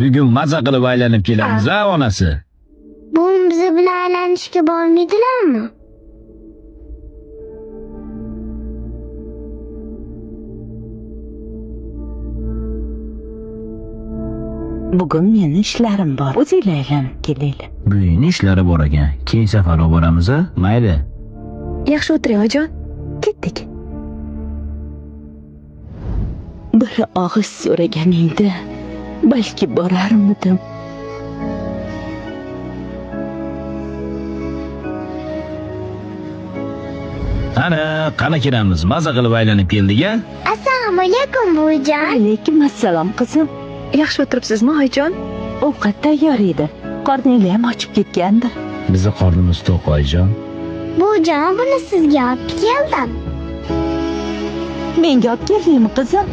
Bugun maza qilib aylanib kelamiz, ha onasi. Buvim bizi bilan aylanishga bormaydilarmi? Bugun meni ishlarim bor. O'zinglar aylanib kelinglar. Buvingni ishlari bor ekan. Keyin safar olib boramiz, ha? Mayli. Yaxshi o'tiring oyijon. Ketdik. Bir og'iz so'raganingda balki borarmidim. Qani kiramiz. Maza qilib aylanib keldik, ha? Assalomu alaykum buvijon. Alaykum assalom qizim. Yaxshi o'tiribsizmi oyijon? Ovqat tayyor edi. Qorningiz ham ochib ketgandir. Bizni qornimiz to'q, oyijon. Buvijon, buni sizga olib keldim. Menga olib keldingmi qizim?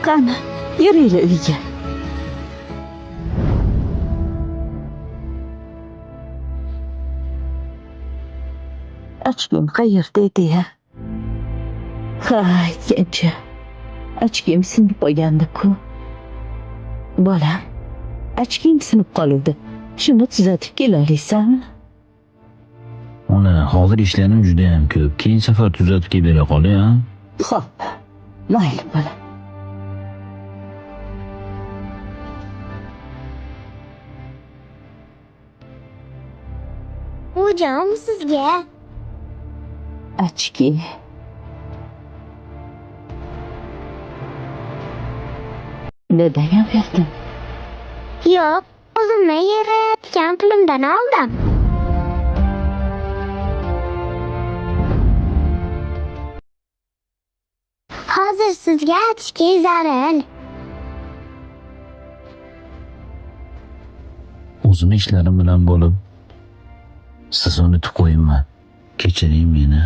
Qani, yuringlar uyga. Ochgim qayerda edi-ya? Ha, aytgancha. Ochgim sinib qolgandi-ku. Bolam, ochging sinib qoluvdi. Shuni tuzatib kelolmaysanmi? Ona, hozir ishlarim juda ham ko'p. Keyin safar tuzatib kelib bera qolay, ha? Xo'p, mayli bolam. Buvijon, bu sizga. Ochki. Neden yapıyordun? Yo'q, o'zimni yig'ayotgan pulimdan oldim. Hozir sizga aytishga zaril. O'zim ishlarim bilan bo'lib, siz unutib qo'yingman. Kechiring meni.